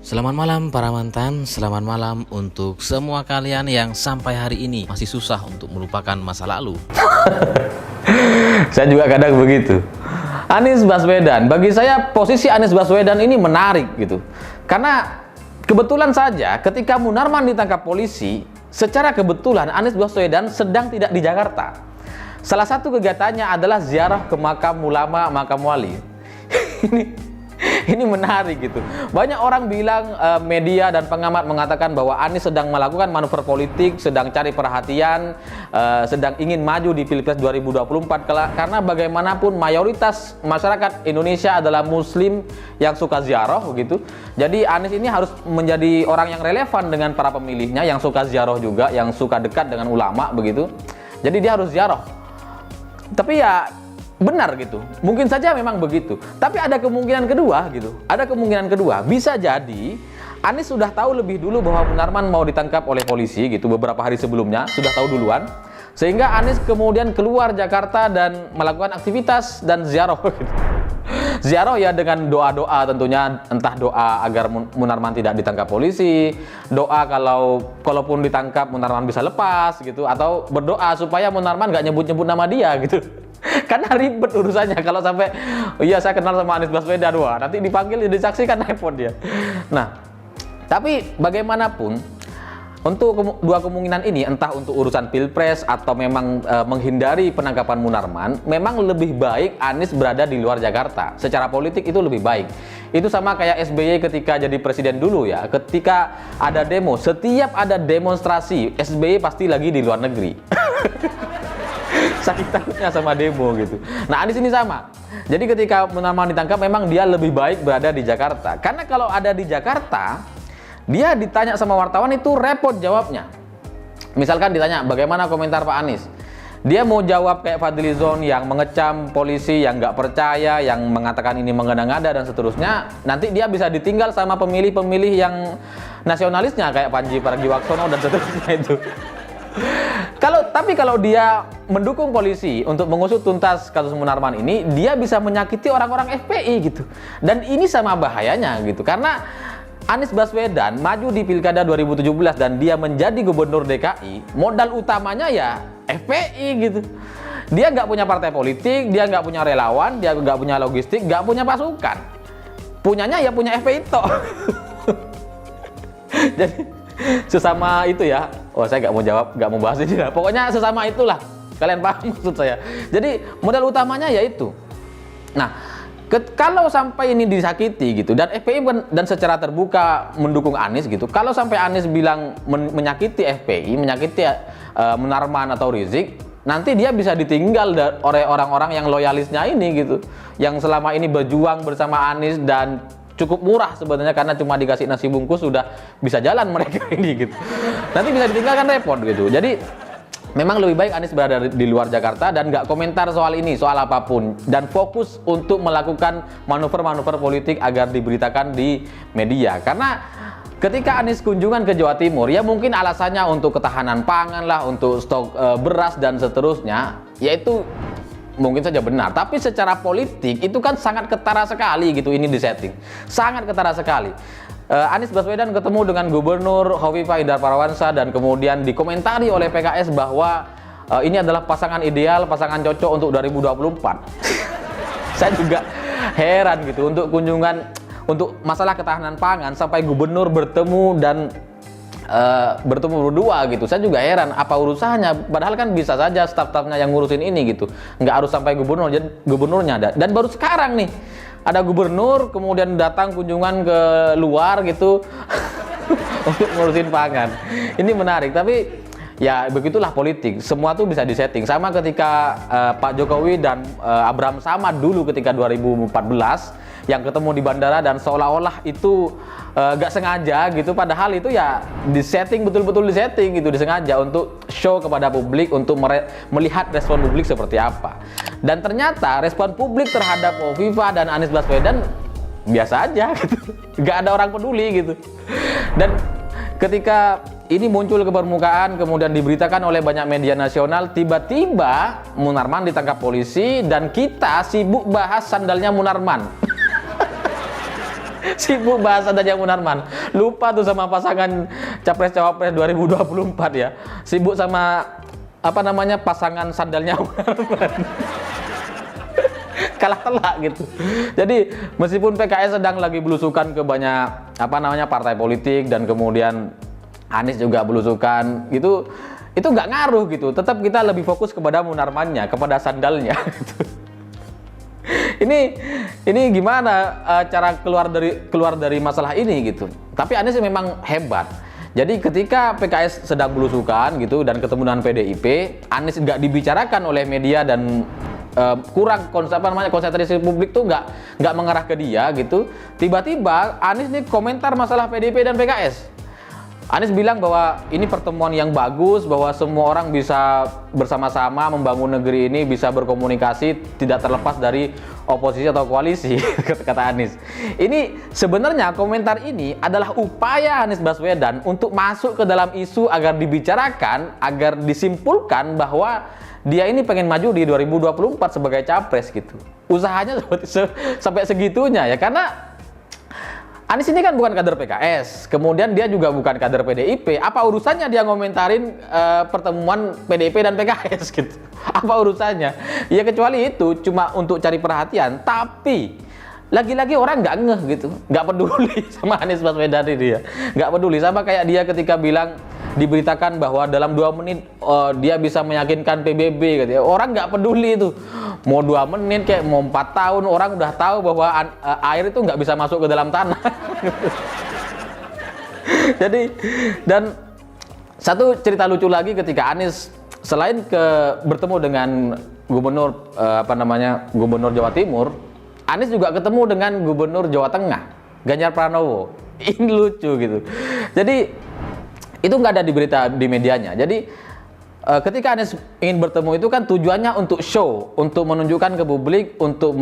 Selamat malam para mantan, selamat malam untuk semua kalian yang sampai hari ini masih susah untuk melupakan masa lalu. Saya juga kadang begitu. Anies Baswedan, bagi saya posisi Anies Baswedan ini menarik gitu. Karena kebetulan saja ketika Munarman ditangkap polisi, secara kebetulan Anies Baswedan sedang tidak di Jakarta. Salah satu kegiatannya adalah ziarah ke makam ulama, makam wali. Ini menarik gitu. Banyak orang bilang, media dan pengamat mengatakan bahwa Anies sedang melakukan manuver politik, sedang cari perhatian, sedang ingin maju di Pilpres 2024 karena bagaimanapun mayoritas masyarakat Indonesia adalah muslim yang suka ziarah gitu. Jadi Anies ini harus menjadi orang yang relevan dengan para pemilihnya yang suka ziarah juga, yang suka dekat dengan ulama begitu. Jadi dia harus ziarah. Tapi ya benar gitu, mungkin saja memang begitu. Tapi ada kemungkinan kedua gitu. Ada kemungkinan kedua, bisa jadi Anies sudah tahu lebih dulu bahwa Munarman mau ditangkap oleh polisi gitu beberapa hari sebelumnya, sudah tahu duluan. Sehingga Anies kemudian keluar Jakarta dan melakukan aktivitas dan ziarah gitu. Ziarah ya dengan doa-doa tentunya, entah doa agar Munarman tidak ditangkap polisi, doa kalaupun ditangkap Munarman bisa lepas gitu, atau berdoa supaya Munarman nggak nyebut-nyebut nama dia gitu. Karena ribet urusannya kalau sampai iya saya kenal sama Anies Baswedan, wah nanti dipanggil jadi saksi kan repot dia. Nah, tapi bagaimanapun untuk dua kemungkinan ini, entah untuk urusan Pilpres atau memang menghindari penangkapan Munarman, memang lebih baik Anies berada di luar Jakarta. Secara politik itu lebih baik. Itu sama kayak SBY ketika jadi presiden dulu ya. Ketika ada demo, setiap ada demonstrasi, SBY pasti lagi di luar negeri. Sakit takutnya sama demo gitu. Nah, Anies ini sama. Jadi ketika Munarman ditangkap memang dia lebih baik berada di Jakarta. Karena kalau ada di Jakarta, dia ditanya sama wartawan itu repot jawabnya. Misalkan ditanya bagaimana komentar Pak Anies, dia mau jawab kayak Fadlizon yang mengecam polisi, yang nggak percaya, yang mengatakan ini mengada-ngada dan seterusnya. Nanti dia bisa ditinggal sama pemilih-pemilih yang nasionalisnya kayak Panji Pragiwaksono dan seterusnya itu. Tapi kalau dia mendukung polisi untuk mengusut tuntas kasus Munarman ini, dia bisa menyakiti orang-orang FPI gitu. Dan ini sama bahayanya gitu. Karena Anies Baswedan maju di Pilkada 2017 dan dia menjadi gubernur DKI, modal utamanya ya FPI gitu. Dia nggak punya partai politik, dia nggak punya relawan, dia nggak punya logistik, nggak punya pasukan. Punyanya ya punya FPI toh. Jadi sesama itu ya. Oh, saya nggak mau jawab, nggak mau bahas ini ya. Pokoknya sesama itulah. Kalian paham maksud saya. Jadi modal utamanya yaitu. Nah, kalau sampai ini disakiti gitu dan FPI dan secara terbuka mendukung Anies gitu. Kalau sampai Anies bilang menyakiti FPI, menyakiti Munarman atau Rizik, nanti dia bisa ditinggal oleh orang-orang yang loyalisnya ini gitu. Yang selama ini berjuang bersama Anies dan cukup murah sebenarnya karena cuma dikasih nasi bungkus sudah bisa jalan mereka ini gitu. Nanti bisa ditinggalkan repot gitu. Jadi memang lebih baik Anies berada di luar Jakarta dan nggak komentar soal ini, soal apapun, dan fokus untuk melakukan manuver-manuver politik agar diberitakan di media. Karena ketika Anies kunjungan ke Jawa Timur, ya mungkin alasannya untuk ketahanan pangan lah, untuk stok beras dan seterusnya, yaitu mungkin saja benar, tapi secara politik itu kan sangat ketara sekali gitu ini disetting. Sangat ketara sekali. Anies Baswedan ketemu dengan Gubernur Khofifah Indar Parawansa dan kemudian dikomentari oleh PKS bahwa ini adalah pasangan ideal, pasangan cocok untuk 2024. Saya juga heran gitu untuk kunjungan untuk masalah ketahanan pangan sampai gubernur bertemu dan bertemu berdua gitu. Saya juga heran apa urusannya, padahal kan bisa saja staf-stafnya yang ngurusin ini gitu, nggak harus sampai gubernurnya ada. Dan baru sekarang nih ada gubernur kemudian datang kunjungan ke luar gitu untuk ngurusin pangan. Ini menarik, tapi ya begitulah politik, semua tuh bisa disetting. Sama ketika Pak Jokowi dan Abraham Samad dulu ketika 2014 yang ketemu di bandara dan seolah-olah itu gak sengaja gitu, padahal itu ya disetting, betul-betul disetting gitu, disengaja untuk show kepada publik, untuk melihat respon publik seperti apa. Dan ternyata respon publik terhadap Khofifah dan Anies Baswedan biasa aja gitu, gak ada orang peduli gitu. Dan ketika ini muncul ke permukaan, kemudian diberitakan oleh banyak media nasional, tiba-tiba Munarman ditangkap polisi dan kita sibuk bahas sandalnya Munarman. Sibuk bahas adanya Munarman. Lupa tuh sama pasangan Capres-Cawapres 2024 ya. Sibuk sama apa namanya pasangan sandalnya Munarman. Kalah telak gitu. Jadi meskipun PKS sedang lagi belusukan ke banyak apa namanya partai politik dan kemudian Anies juga belusukan gitu, itu nggak ngaruh gitu. Tetap kita lebih fokus kepada Munarmannya, kepada sandalnya. Gitu. Ini gimana cara keluar dari masalah ini gitu. Tapi Anies memang hebat. Jadi ketika PKS sedang belusukan gitu dan ketemu dengan PDIP, Anies nggak dibicarakan oleh media dan kurang konsentrasi publik tuh nggak mengarah ke dia gitu. Tiba-tiba Anies nih komentar masalah PDIP dan PKS. Anies bilang bahwa ini pertemuan yang bagus, bahwa semua orang bisa bersama-sama membangun negeri ini, bisa berkomunikasi, tidak terlepas dari oposisi atau koalisi, kata Anies. Ini sebenarnya komentar ini adalah upaya Anies Baswedan untuk masuk ke dalam isu agar dibicarakan, agar disimpulkan bahwa dia ini pengen maju di 2024 sebagai capres gitu. Usahanya sampai segitunya ya, karena Anies ini kan bukan kader PKS, kemudian dia juga bukan kader PDIP. Apa urusannya dia ngomentarin pertemuan PDIP dan PKS gitu? Apa urusannya? Ya kecuali itu cuma untuk cari perhatian. Tapi lagi-lagi orang nggak ngeh gitu, nggak peduli sama Anies Baswedan ini ya, nggak peduli. Sama kayak dia ketika bilang diberitakan bahwa dalam 2 menit dia bisa meyakinkan PBB gitu ya. Orang nggak peduli itu. Mau 2 menit kayak mau 4 tahun, orang udah tahu bahwa air itu nggak bisa masuk ke dalam tanah. Jadi, dan satu cerita lucu lagi ketika Anies selain bertemu dengan gubernur gubernur Jawa Timur, Anies juga ketemu dengan gubernur Jawa Tengah, Ganjar Pranowo. Ini lucu gitu. Jadi itu nggak ada di berita di medianya. Jadi ketika Anies ingin bertemu itu kan tujuannya untuk show, untuk menunjukkan ke publik, untuk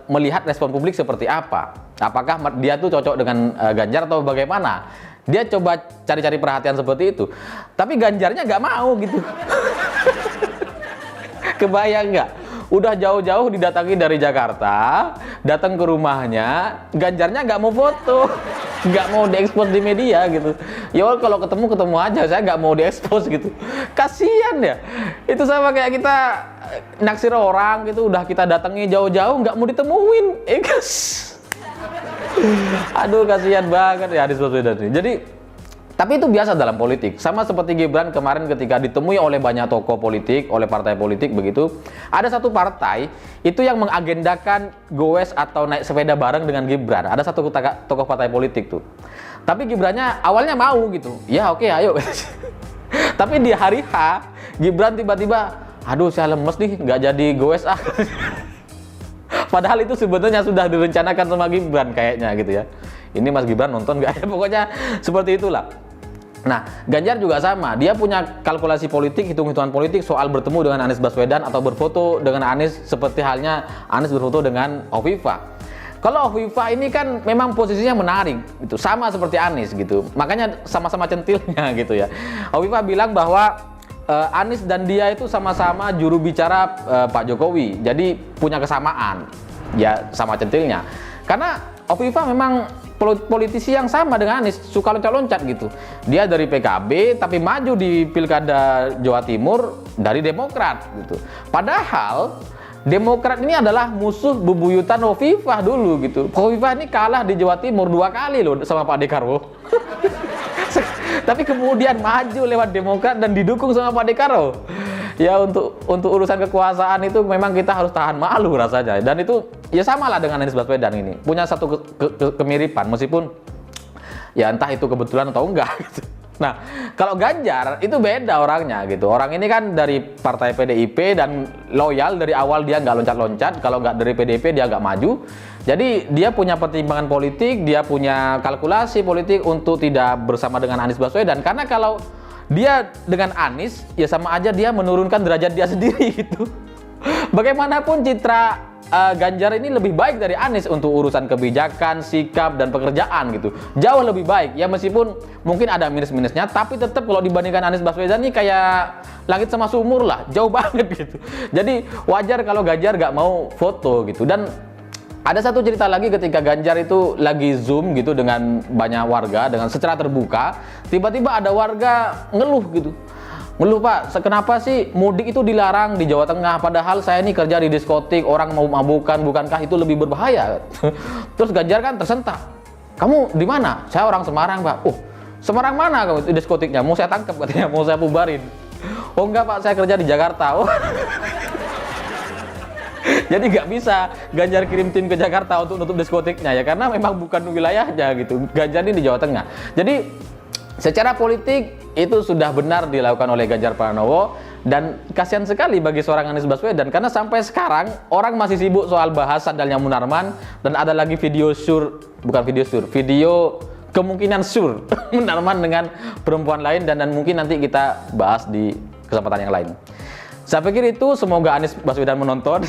melihat respon publik seperti apa. Apakah dia tuh cocok dengan Ganjar atau bagaimana? Dia coba cari-cari perhatian seperti itu. Tapi Ganjarnya nggak mau gitu. Kebayang nggak? Udah jauh-jauh didatangi dari Jakarta, datang ke rumahnya, Ganjarnya nggak mau foto, nggak mau diekspos di media gitu. Ya kalau ketemu aja, saya nggak mau diekspos gitu. Kasian ya. Itu sama kayak kita naksir orang gitu, udah kita datangi jauh-jauh, nggak mau ditemuin. Aduh, kasihan banget ya Anies Baswedan ini. Jadi tapi itu biasa dalam politik. Sama seperti Gibran kemarin ketika ditemui oleh banyak tokoh politik, oleh partai politik begitu. Ada satu partai itu yang mengagendakan goes atau naik sepeda bareng dengan Gibran. Ada satu tokoh partai politik tuh. Tapi Gibrannya awalnya mau gitu. Ya oke, ayo. Tapi di hari H, Gibran tiba-tiba, aduh saya lemes nih, nggak jadi goes ah. Padahal itu sebenarnya sudah direncanakan sama Gibran kayaknya gitu ya. Ini Mas Gibran nonton nggak ya? Pokoknya seperti itulah. Nah, Ganjar juga sama. Dia punya kalkulasi politik, hitung-hitungan politik soal bertemu dengan Anies Baswedan atau berfoto dengan Anies seperti halnya Anies berfoto dengan Hovifah. Kalau Hovifah ini kan memang posisinya menarik, gitu, sama seperti Anies gitu. Makanya sama-sama centilnya gitu ya. Hovifah bilang bahwa Anies dan dia itu sama-sama juru bicara Pak Jokowi. Jadi punya kesamaan, ya sama centilnya. Karena Hovifah memang politisi yang sama dengan Anies, suka loncat-loncat gitu. Dia dari PKB tapi maju di Pilkada Jawa Timur dari Demokrat gitu. Padahal Demokrat ini adalah musuh bebuyutan Hovifah dulu gitu. Hovifah ini kalah di Jawa Timur 2 kali loh sama Pak Dekarwo. Tapi kemudian maju lewat Demokrat dan didukung sama Pak Dekarwo. Ya untuk urusan kekuasaan itu memang kita harus tahan malu rasanya. Dan itu ya samalah dengan Anies Baswedan ini. Punya satu kemiripan meskipun ya entah itu kebetulan atau enggak gitu. Nah, kalau Ganjar itu beda orangnya gitu. Orang ini kan dari partai PDIP dan loyal dari awal, dia nggak loncat-loncat. Kalau nggak dari PDIP dia nggak maju. Jadi dia punya pertimbangan politik, dia punya kalkulasi politik untuk tidak bersama dengan Anies Baswedan. Karena kalau dia dengan Anies, ya sama aja dia menurunkan derajat dia sendiri gitu. Bagaimanapun citra Ganjar ini lebih baik dari Anies untuk urusan kebijakan, sikap, dan pekerjaan gitu. Jauh lebih baik. Ya meskipun mungkin ada minus-minusnya, tapi tetap kalau dibandingkan Anies Baswedan ini kayak langit sama sumur lah. Jauh banget gitu. Jadi wajar kalau Ganjar nggak mau foto gitu. Dan Ada satu cerita lagi ketika Ganjar itu lagi Zoom gitu dengan banyak warga, dengan secara terbuka, tiba-tiba ada warga ngeluh gitu. Ngeluh, Pak, kenapa sih mudik itu dilarang di Jawa Tengah, padahal saya ini kerja di diskotik, orang mau mabukan, bukankah itu lebih berbahaya? Terus Ganjar kan tersentak. Kamu di mana? Saya orang Semarang, Pak. Oh, Semarang mana kamu di diskotiknya? Mau saya tangkap katanya, mau saya bubarin. Oh enggak, Pak, saya kerja di Jakarta. Oh. Jadi nggak bisa Ganjar kirim tim ke Jakarta untuk nutup diskotiknya ya, karena memang bukan wilayahnya gitu. Ganjar ini di Jawa Tengah. Jadi secara politik itu sudah benar dilakukan oleh Ganjar Pranowo, dan kasihan sekali bagi seorang Anies Baswedan karena sampai sekarang orang masih sibuk soal bahas sandalnya Munarman, dan ada lagi video video kemungkinan sur Munarman dengan perempuan lain, dan mungkin nanti kita bahas di kesempatan yang lain. Saya pikir itu, semoga Anies Baswedan menonton.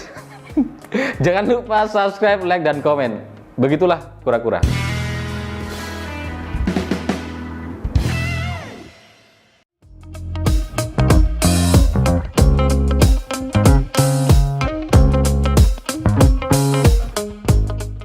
Jangan lupa subscribe, like, dan komen. Begitulah kura-kura.